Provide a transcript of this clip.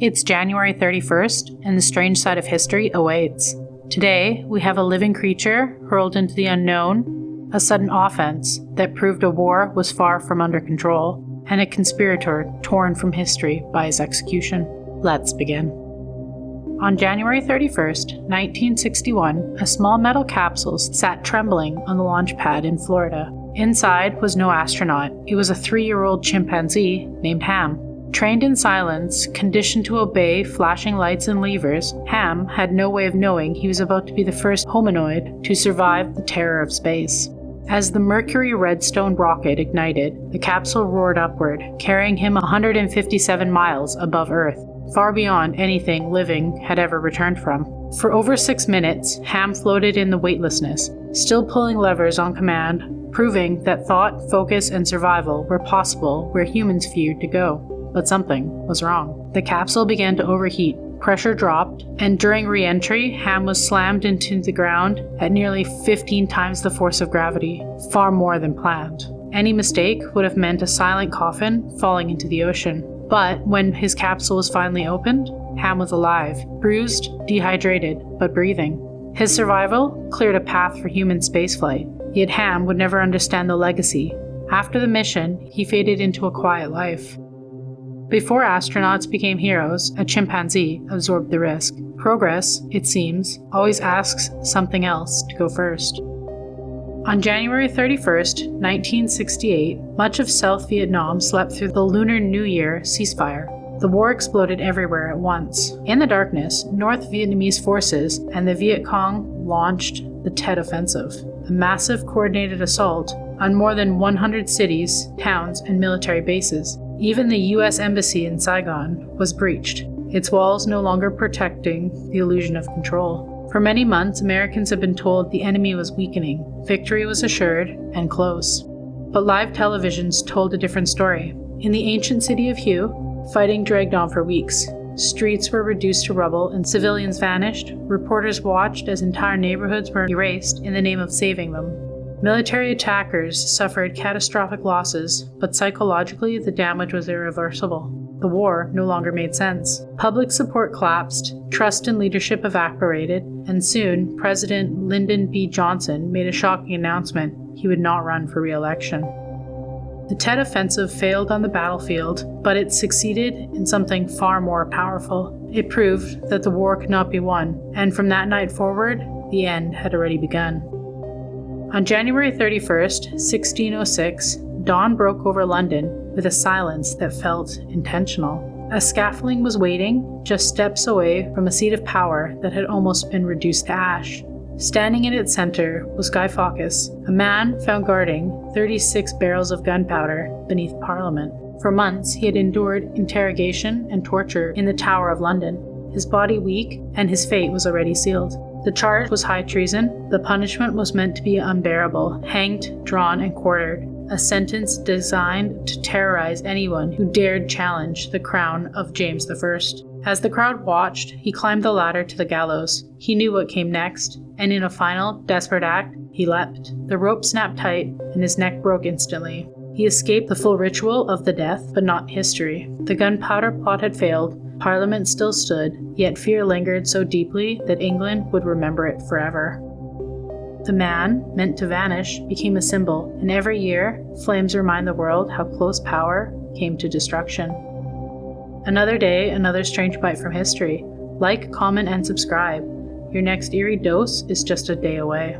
It's January 31st, and the strange side of history awaits. Today, we have a living creature hurled into the unknown, a sudden offense that proved a war was far from under control, and a conspirator torn from history by his execution. Let's begin. On January 31st, 1961, a small metal capsule sat trembling on the launch pad in Florida. Inside was no astronaut. It was a 3-year-old chimpanzee named Ham. Trained in silence, conditioned to obey flashing lights and levers, Ham had no way of knowing he was about to be the first hominoid to survive the terror of space. As the Mercury Redstone rocket ignited, the capsule roared upward, carrying him 157 miles above Earth, far beyond anything living had ever returned from. For over 6 minutes, Ham floated in the weightlessness, still pulling levers on command, proving that thought, focus, and survival were possible where humans feared to go. But something was wrong. The capsule began to overheat, pressure dropped, and during re-entry, Ham was slammed into the ground at nearly 15 times the force of gravity, far more than planned. Any mistake would have meant a silent coffin falling into the ocean. But when his capsule was finally opened, Ham was alive, bruised, dehydrated, but breathing. His survival cleared a path for human spaceflight, yet Ham would never understand the legacy. After the mission, he faded into a quiet life. Before astronauts became heroes, a chimpanzee absorbed the risk. Progress, it seems, always asks something else to go first. On January 31st, 1968, much of South Vietnam slept through the Lunar New Year ceasefire. The war exploded everywhere at once. In the darkness, North Vietnamese forces and the Viet Cong launched the Tet Offensive, a massive coordinated assault on more than 100 cities, towns, and military bases. Even the U.S. Embassy in Saigon was breached, its walls no longer protecting the illusion of control. For many months, Americans had been told the enemy was weakening, victory was assured, and close. But live televisions told a different story. In the ancient city of Hue, fighting dragged on for weeks. Streets were reduced to rubble and civilians vanished. Reporters watched as entire neighborhoods were erased in the name of saving them. Military attackers suffered catastrophic losses, but psychologically the damage was irreversible. The war no longer made sense. Public support collapsed, trust in leadership evaporated, and soon President Lyndon B. Johnson made a shocking announcement: he would not run for re-election. The Tet Offensive failed on the battlefield, but it succeeded in something far more powerful. It proved that the war could not be won, and from that night forward, the end had already begun. On January 31st, 1606, dawn broke over London with a silence that felt intentional. A scaffolding was waiting, just steps away from a seat of power that had almost been reduced to ash. Standing in its center was Guy Fawkes, a man found guarding 36 barrels of gunpowder beneath Parliament. For months, he had endured interrogation and torture in the Tower of London, his body weak, and his fate was already sealed. The charge was high treason. The punishment was meant to be unbearable, hanged, drawn, and quartered, a sentence designed to terrorize anyone who dared challenge the crown of James I. As the crowd watched, he climbed the ladder to the gallows. He knew what came next, and in a final, desperate act, he leapt. The rope snapped tight, and his neck broke instantly. He escaped the full ritual of the death, but not history. The gunpowder plot had failed. Parliament still stood, yet fear lingered so deeply that England would remember it forever. The man, meant to vanish, became a symbol, and every year, flames remind the world how close power came to destruction. Another day, another strange bite from history. Like, comment, and subscribe. Your next eerie dose is just a day away.